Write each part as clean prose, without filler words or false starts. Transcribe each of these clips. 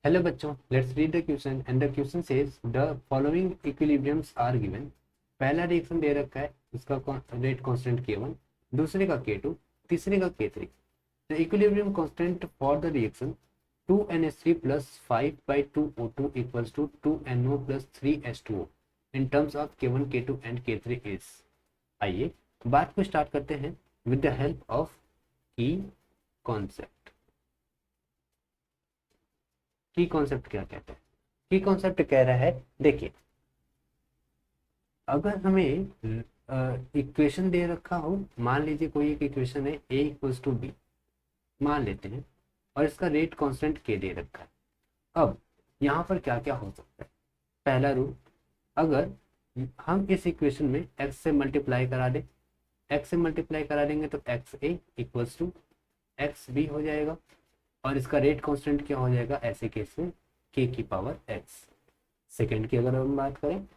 Hello बच्चों, let's read the question and the question says the following equilibriums are given. पहला reaction दे रखा है, उसका रेट कांस्टेंट K1, दूसरे का K2, तीसरे का K3। The equilibrium constant for the reaction 2NH3 plus 5/2O2 equals to 2NO plus 3H2O in terms of K1, K2 and K3 is। आइए बात को स्टार्ट करते हैं विद द हेल्प ऑफ की कॉन्सेप्ट। की कॉन्सेप्ट क्या कहते हैं? की कॉन्सेप्ट कह रहा है, देखिए अगर हमें इक्वेशन दे रखा हो, मान लीजिए कोई एक इक्वेशन है a इक्वल्स टू बी मान लेते हैं, और इसका रेट कांस्टेंट k दे रखा है। अब यहाँ पर क्या क्या हो सकता है? पहला रूल, अगर हम इस इक्वेशन में x से मल्टीप्लाई करा दें, x से मल्टीप्लाई करा देंगे तो x a equals to x b हो जाएगा, और इसका रेट कांस्टेंट क्या हो जाएगा ऐसे केस में k की पावर x। सेकेंड की अगर हम बात करें,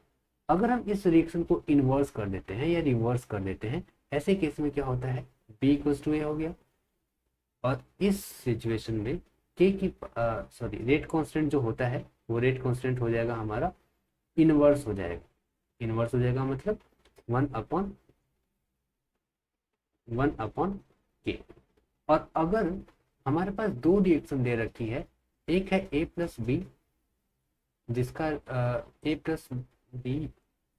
अगर हम इस रिएक्शन को इन्वर्स कर देते हैं या रिवर्स कर देते हैं, ऐसे केस में क्या होता है b इक्वल्स टू ए हो गया, और इस सिचुएशन में k की रेट कांस्टेंट जो होता है वो रेट कांस्टेंट हो जाएगा हमारा इनवर्स हो जाएगा। इनवर्स हो जाएगा मतलब 1/1 k। और अगर हमारे पास दो रिएक्शन दे रखी है, एक है a प्लस बी, जिसका a प्लस बी,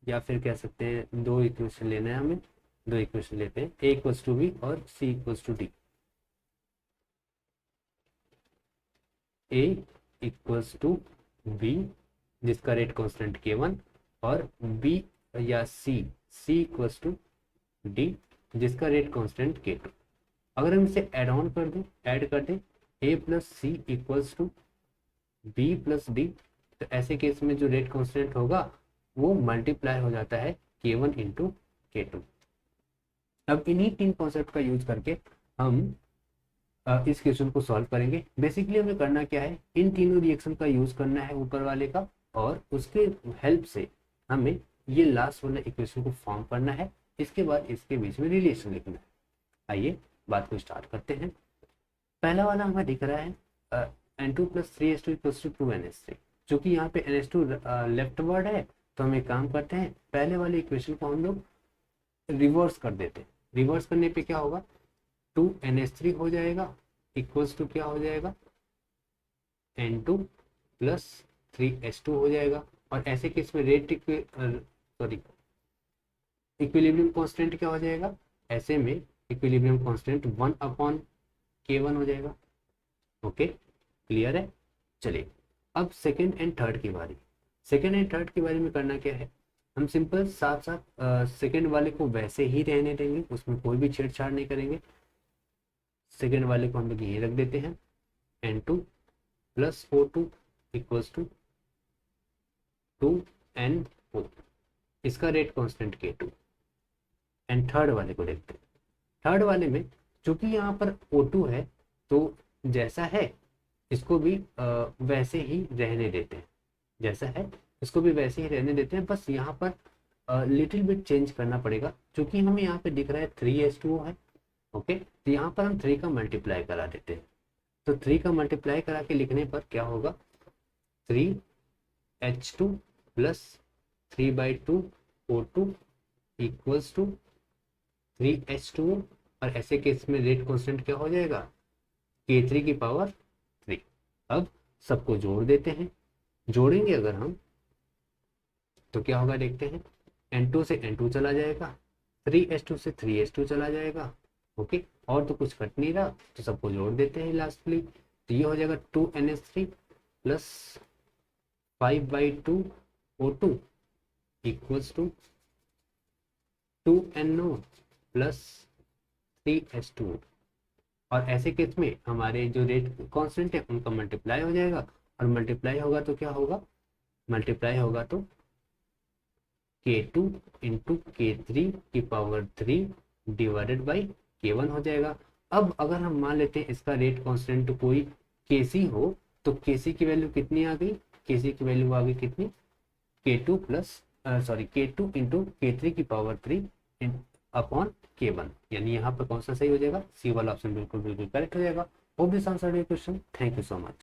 या फिर कह सकते हैं दो इक्वेशन लेना है हमें, दो इक्वेशन लेते हैं a इक्वल्स टू बी और c equals to d. a equals to b जिसका रेट कांस्टेंट K1, और b या c इक्वल्स टू d जिसका रेट कांस्टेंट K2। अगर हम इसे ऐड ऑन कर दें, ऐड कर दें a plus c equals to b plus d, तो ऐसे केस में जो रेट कांस्टेंट होगा वो मल्टीप्लाई हो जाता है K1 इंटू K2। अब इन्हीं तीन कॉन्सेप्ट का यूज करके हम इस क्वेश्चन को सॉल्व करेंगे। बेसिकली हमें करना क्या है, इन तीनों रिएक्शन का यूज करना है ऊपर वाले का, और उसके हेल्प से हमें ये लास्ट वाला इक्वेशन को फॉर्म करना है। इसके बाद इसके बीच में रिलेशन लिखना है। आइए बात को स्टार्ट करते हैं। पहला वाला हमें दिख रहा है N2 plus 3H2 equals to 2NH3। चूंकि यहाँ पे NH2 लेफ्ट वर्ड है, तो हम एक काम करते हैं, पहले वाले इक्वेशन को हम लोग रिवर्स कर देते हैं। रिवर्स करने पे क्या होगा, 2NH3 हो जाएगा इक्वल्स टू क्या हो जाएगा N2 प्लस 3H2 हो जाएगा। और ऐसे केस में रेट इक्विलिब्रियम कांस्टेंट क्या हो जाएगा, ऐसे में इक्विलिब्रियम कांस्टेंट 1/K1 हो जाएगा। ओके, क्लियर है। चलिए अब सेकेंड एंड थर्ड की बारी। सेकेंड एंड थर्ड के बारे में करना क्या है, हम सिंपल साथ साथ सेकेंड वाले को वैसे ही रहने देंगे, उसमें कोई भी छेड़छाड़ नहीं करेंगे। सेकेंड वाले को हम लोग यही रख देते हैं, N2 plus O2 equals to 2NO, इसका rate constant K2। And third वाले को देखते हैं। थर्ड वाले में चूंकि यहाँ पर O2 है, तो जैसा है इसको भी वैसे ही रहने देते हैं, जैसा है इसको भी वैसे ही रहने देते हैं। बस यहाँ पर लिटिल बिट चेंज करना पड़ेगा, क्योंकि हमें यहाँ पे दिख रहा है 3H2O है। ओके, तो यहाँ पर हम 3 का मल्टीप्लाई करा देते हैं। तो 3 का मल्टीप्लाई करा के लिखने पर क्या होगा, 3H2 plus 3/2O2 equals to 3H2O, और ऐसे केस में रेट कांस्टेंट क्या हो जाएगा K3 की पावर 3। अब सबको जोड़ देते हैं। जोड़ेंगे अगर हम तो क्या होगा देखते हैं, N2 से N2 चला जाएगा, 3H2 से 3H2 चला जाएगा। ओके, और तो कुछ कट नहीं रहा, तो सबको जोड़ देते हैं लास्टली। तो ये हो जाएगा 2NH3 plus 5/2O2 equals to 2NO plus 3H2। और ऐसे केस में हमारे जो रेट कांस्टेंट है उनका मल्टीप्लाई हो जाएगा, और मल्टीप्लाई होगा तो क्या होगा, मल्टीप्लाई होगा तो K2 इंटू K3 की पावर 3 डिवाइडेड बाई K1 हो जाएगा। अब अगर हम मान लेते हैं इसका रेट कांस्टेंट कोई Kc हो, तो Kc की वैल्यू कितनी आ गई, Kc की वैल्यू आ गई कितनी, K2 इंटू K3 की पावर 3 अपॉन K1। यानी यहाँ पर कौन सा सही हो जाएगा, सी वाला ऑप्शन बिल्कुल बिल्कुल करेक्ट हो जाएगा। Hope this answered your question. Thank you so much.